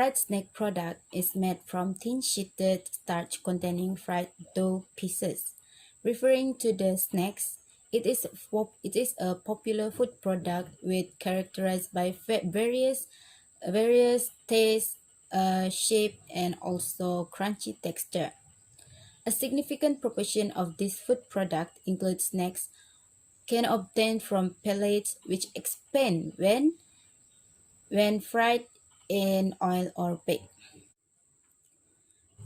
fried snack product is made from thin-sheeted starch containing fried dough pieces. Referring to the snacks, it is a popular food product with characterized by various taste, shape, and also crunchy texture. A significant proportion of this food product includes snacks can obtain from pellets which expand when fried in oil or baked.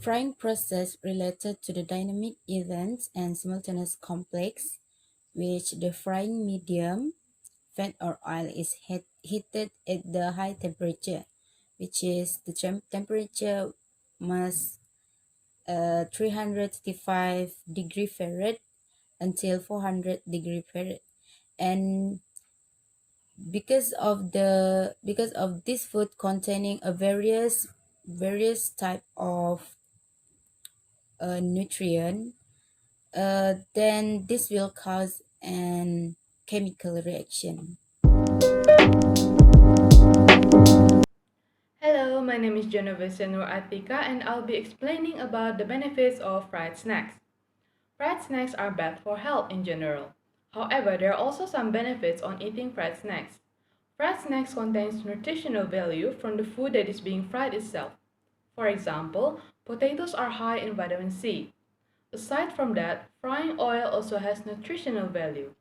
Frying process related to the dynamic events and simultaneous complex, which the frying medium, fat or oil is heated at the high temperature, which is the temperature must 365 degree Fahrenheit until 400 degree Fahrenheit. And because of this food containing a various type of nutrient, then this will cause an chemical reaction. Hello, my name is Genovese Atika and I'll be explaining about the benefits of fried snacks. Fried snacks are bad for health in general. However, there are also some benefits on eating fried snacks. Fried snacks contains nutritional value from the food that is being fried itself. For example, potatoes are high in vitamin C. Aside from that, frying oil also has nutritional value.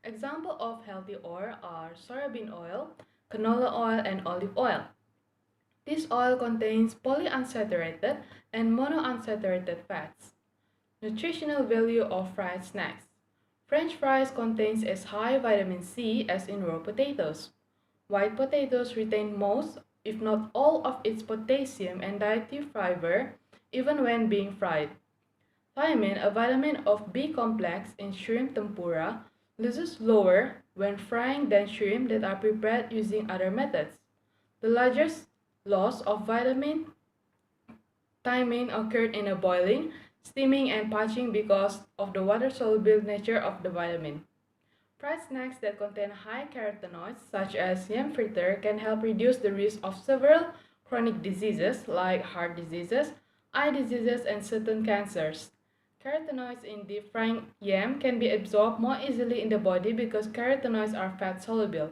Examples of healthy oil are soybean oil, canola oil, and olive oil. This oil contains polyunsaturated and monounsaturated fats. Nutritional value of fried snacks. French fries contains as high vitamin C as in raw potatoes. White potatoes retain most, if not all, of its potassium and dietary fiber even when being fried. Thiamine, a vitamin of B complex in shrimp tempura, loses lower when frying than shrimp that are prepared using other methods. The largest loss of vitamin thiamine occurred in a boiling, steaming, and poaching because of the water-soluble nature of the vitamin. Fried snacks that contain high carotenoids, such as yam fritter, can help reduce the risk of several chronic diseases like heart diseases, eye diseases, and certain cancers. Carotenoids in deep frying yam can be absorbed more easily in the body because carotenoids are fat soluble.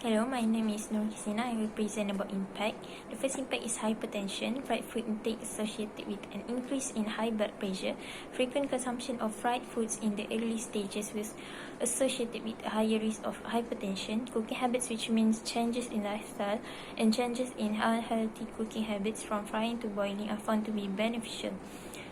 Hello, my name is Nur Hisina. I will present about impact. The first impact is hypertension. Fried food intake associated with an increase in high blood pressure. Frequent consumption of fried foods in the early stages was associated with a higher risk of hypertension. Cooking habits, which means changes in lifestyle and changes in unhealthy cooking habits from frying to boiling, are found to be beneficial.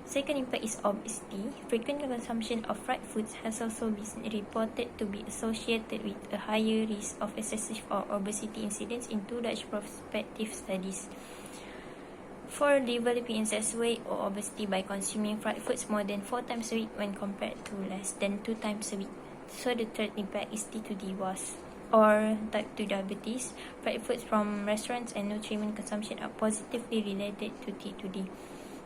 Second impact is obesity. Frequent consumption of fried foods has also been reported to be associated with a higher risk of excessive or obesity incidence in two Dutch prospective studies for developing excess weight or obesity by consuming fried foods more than 4 times a week when compared to less than 2 times a week. So the third impact is T2D was or type 2 diabetes. Fried foods from restaurants and nutrient consumption are positively related to T2D.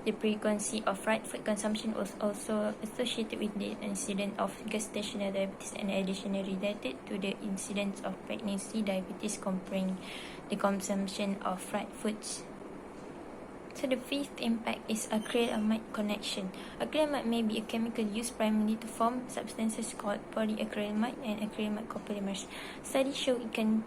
The frequency of fried food consumption was also associated with the incidence of gestational diabetes and additionally related to the incidence of pregnancy diabetes comparing the consumption of fried foods. So the fifth impact is acrylamide connection. Acrylamide may be a chemical used primarily to form substances called polyacrylamide and acrylamide copolymers. Studies show it can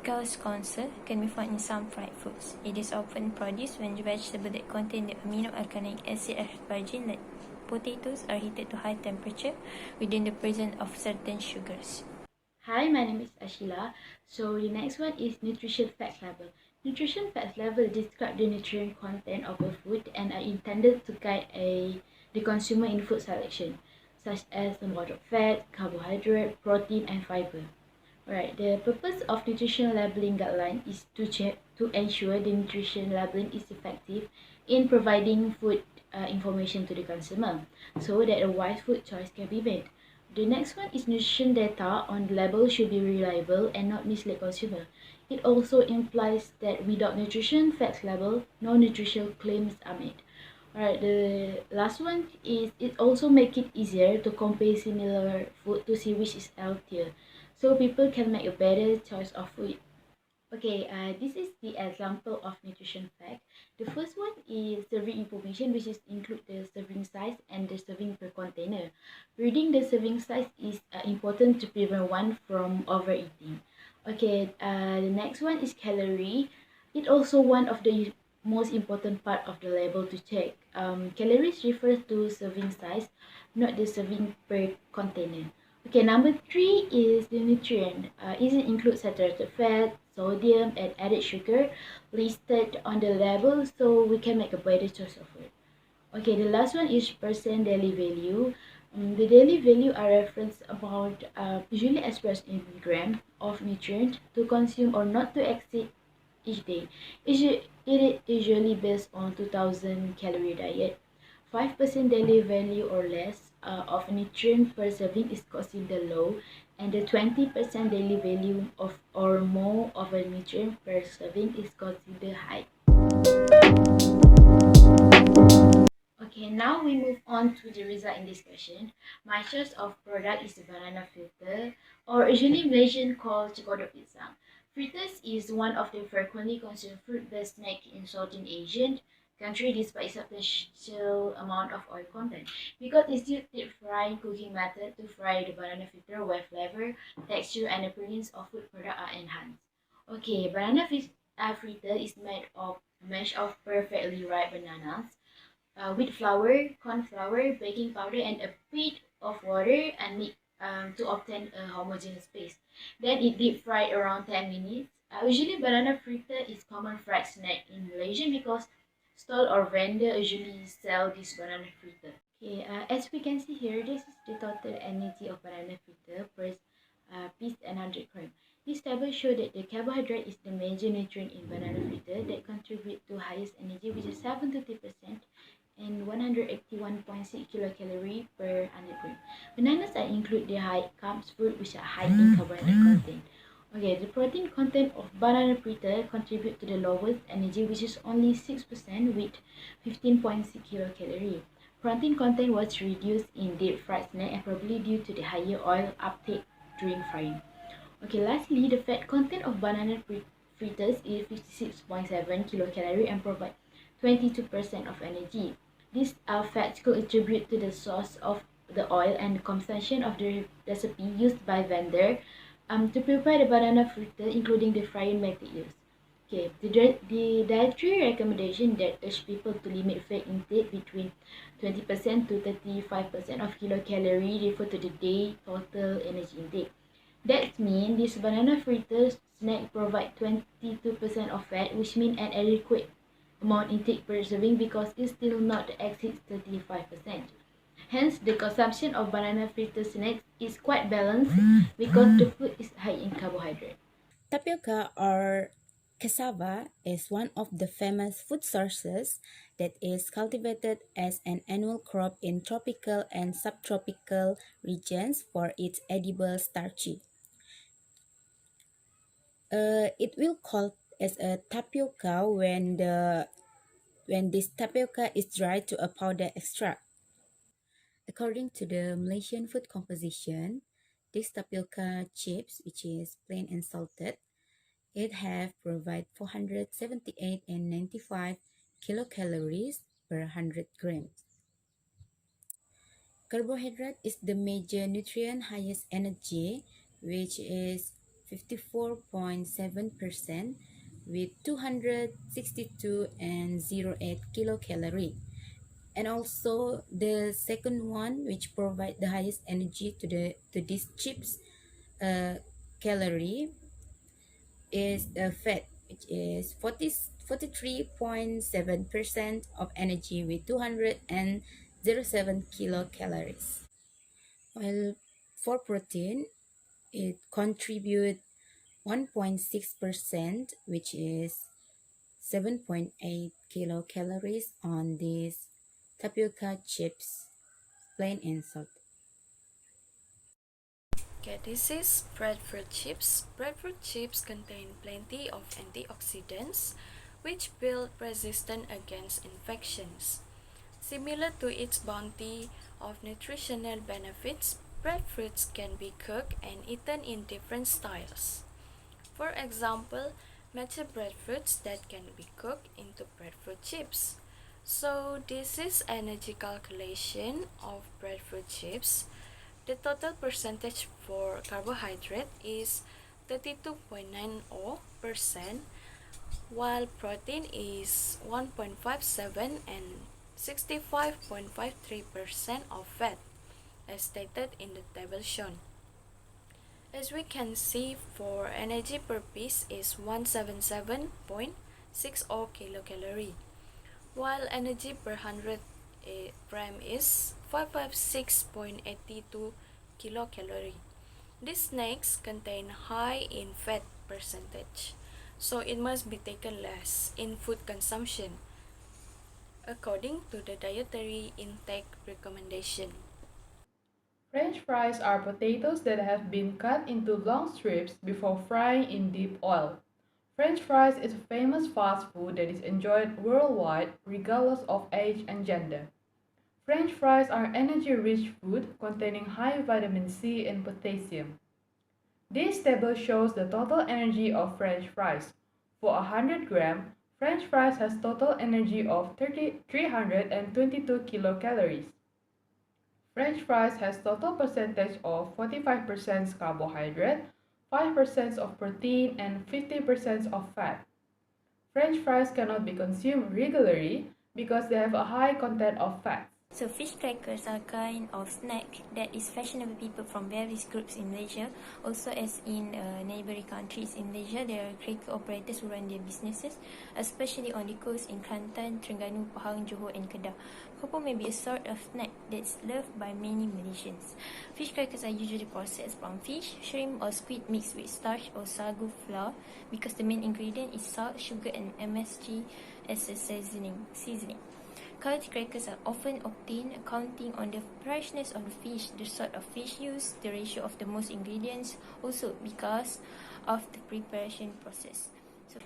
cause cancer can be found in some fried foods. It is often produced when vegetables that contain the amino-alkanoic acid asparagine like potatoes are heated to high temperature within the presence of certain sugars. Hi, my name is Ashila. So the next one is nutrition facts level. Nutrition facts level describe the nutrient content of a food and are intended to guide the consumer in food selection, such as the amount of fat, carbohydrate, protein, and fiber. Alright, the purpose of nutrition labeling guideline is to ensure the nutrition labeling is effective in providing food information to the consumer, so that a wise food choice can be made. The next one is nutrition data on the label should be reliable and not mislead consumer. It also implies that without nutrition facts label, no nutritional claims are made. Alright, the last one is it also make it easier to compare similar food to see which is healthier, so people can make a better choice of food. Okay, this is the example of nutrition fact. The first one is serving information, which is include the serving size and the serving per container. Reading the serving size is important to prevent one from overeating. Okay, the next one is calorie. It also one of the most important part of the label to check. Calories refers to serving size, not the serving per container. Okay, number three is the nutrient. It includes saturated fat, sodium, and added sugar listed on the label so we can make a better choice of it. Okay, the last one is percent daily value. The daily value are reference amount usually expressed in gram of nutrient to consume or not to exceed each day. It is usually based on 2000 calorie diet. 5% daily value or less of nutrient per serving is considered low, and the 20% daily value of or more of a nutrient per serving is considered high. Okay, now we move on to the result in this question. My choice of product is the banana fritter, or originally Malaysian called chocolate pizza. Fritters is one of the frequently consumed fruit-based snack in Southeast Asian country despite substantial amount of oil content. Because it's used deep frying cooking method to fry the banana fritter where flavor, texture, and appearance of food product are enhanced. Okay, fritter is made of a mash of perfectly ripe bananas wheat flour, corn flour, baking powder, and a bit of water and to obtain a homogeneous paste. Then it deep fried around 10 minutes. Usually, banana fritter is common fried snack in Malaysia because stall or vendor usually sell this banana fritter. Okay, as we can see here, this is the total energy of banana fritter per piece and 100 gram. This table shows that the carbohydrate is the major nutrient in banana fritter that contribute to highest energy, which is 70% and 181.6 kilocalorie per 100 gram. Bananas are include the high carbs fruit which are high in carbohydrate content. Okay, the protein content of banana fritter contribute to the lowest energy which is only 6% with 15.6 kilocalorie. Protein content was reduced in deep fried snack and probably due to the higher oil uptake during frying. Okay, lastly, the fat content of banana fritters is 56.7 kilocalorie and provide 22% of energy. These fats contribute to the source of the oil and the consumption of the recipe used by vendor to prepare the banana fritter, including the frying materials. Okay, the dietary recommendation that urge people to limit fat intake between 20% to 35% of kilocalorie refer to the day total energy intake. That means this banana fritter snack provide 22% of fat, which means an adequate amount intake per serving because it still not exceeds 35%. Hence, the consumption of banana fritter snacks is quite balanced because the food is high in carbohydrate. Tapioca or cassava is one of the famous food sources that is cultivated as an annual crop in tropical and subtropical regions for its edible starchy. It will called as a tapioca when this tapioca is dried to a powder extract. According to the Malaysian food composition, this tapioca chips, which is plain and salted, it have provide 478 and 95 kilocalories per 100 grams. Carbohydrate is the major nutrient highest energy, which is 54.7% with 262 and 08 kilocalorie. And also the second one, which provide the highest energy to these chips calorie, is the fat, which is 43.7% of energy with 207 kilocalories. While for protein, it contribute 1.6%, which is 7.8 kilocalories on these tapioca chips, plain and salt. Okay, this is breadfruit chips. Breadfruit chips contain plenty of antioxidants which build resistance against infections. Similar to its bounty of nutritional benefits, breadfruits can be cooked and eaten in different styles. For example, mature breadfruits that can be cooked into breadfruit chips. So this is energy calculation of breadfruit chips. The total percentage for carbohydrate is 32.90%, while protein is 1.57 and 65.53% of fat, as stated in the table shown. As we can see, for energy per piece is 177.60 kilocalorie, while energy per 100 gram is 556.82 kilocalorie. These snacks contain high in fat percentage, so it must be taken less in food consumption, according to the dietary intake recommendation. French fries are potatoes that have been cut into long strips before frying in deep oil. French fries is a famous fast food that is enjoyed worldwide regardless of age and gender. French fries are energy-rich food containing high vitamin C and potassium. This table shows the total energy of French fries. For 100 gram, French fries has total energy of 322 kilocalories. French fries has total percentage of 45% carbohydrate, 5% of protein, and 50% of fat. French fries cannot be consumed regularly because they have a high content of fats. So fish crackers are a kind of snack that is fashionable people from various groups in Malaysia. Also, as in neighbouring countries in Malaysia, there are cracker operators who run their businesses, especially on the coast in Kelantan, Terengganu, Pahang, Johor and Kedah. Keropok may be a sort of snack that's loved by many Malaysians. Fish crackers are usually processed from fish, shrimp or squid mixed with starch or sagu flour because the main ingredient is salt, sugar and MSG as a seasoning. Quality crackers are often obtained counting on the freshness of the fish, the sort of fish used, the ratio of the most ingredients, also because of the preparation process.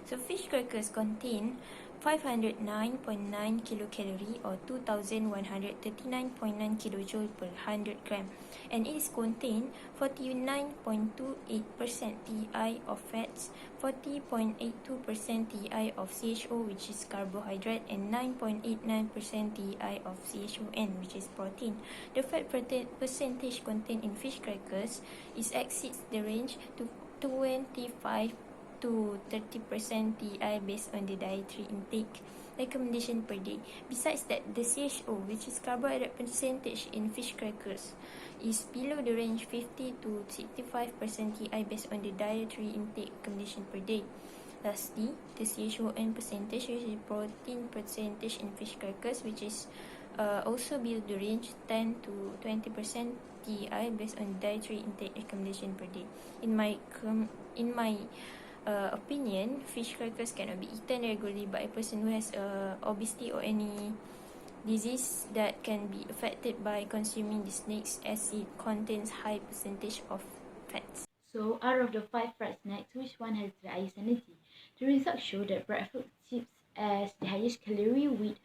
So fish crackers contain 509.9 kilocalorie or 2139.9 kilojoule per 100 gram, and it is contain 49.28% Ti of fats, 40.82% Ti of CHO which is carbohydrate, and 9.89% Ti of CHON which is protein. The fat percentage contained in fish crackers exceeds the range to 25 to 30% Ti based on the dietary intake recommendation per day. Besides that, the CHO, which is carbohydrate percentage in fish crackers, is below the range 50 to 65% Ti based on the dietary intake recommendation per day. Lastly, the CHON percentage, which is protein percentage in fish crackers, which is also below the range 10 to 20% Ti based on dietary intake recommendation per day. In my opinion, fish crackers cannot be eaten regularly by a person who has obesity or any disease that can be affected by consuming the snacks, as it contains high percentage of fats. So, out of the 5 fried snacks, which one has the highest energy? The results show that breadfruit chips has the highest calorie with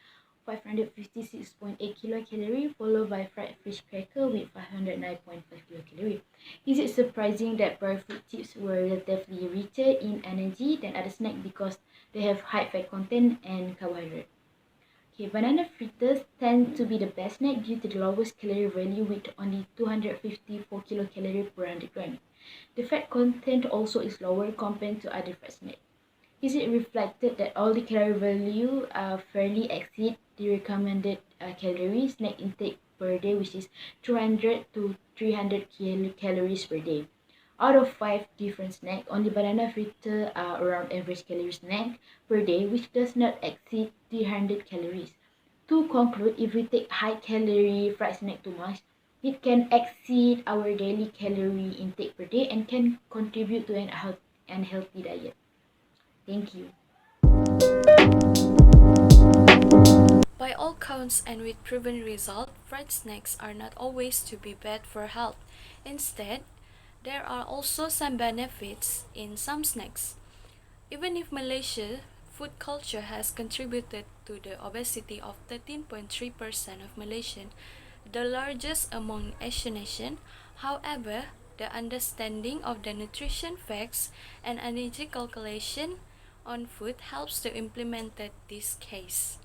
556.8 kilocalorie, followed by fried fish cracker with 509.5 kilocalorie. Is it surprising that breadfruit chips were relatively richer in energy than other snacks because they have high fat content and carbohydrate? Okay, banana fritters tend to be the best snack due to the lowest calorie value with only 254 kilocalorie per 100 gram. The fat content also is lower compared to other fried snacks. Is it reflected that all the calorie value fairly exceed the recommended calorie snack intake per day, which is 200 to 300 calories per day? Out of 5 different snacks, only banana fritter are around average calorie snack per day, which does not exceed 300 calories. To conclude, if we take high calorie fried snack too much, it can exceed our daily calorie intake per day and can contribute to an unhealthy diet. Thank you. By all counts and with proven result, fried snacks are not always to be bad for health. Instead, there are also some benefits in some snacks. Even if Malaysia food culture has contributed to the obesity of 13.3% of Malaysians, the largest among Asian nations, however, the understanding of the nutrition facts and energy calculation on food helps to implement this case.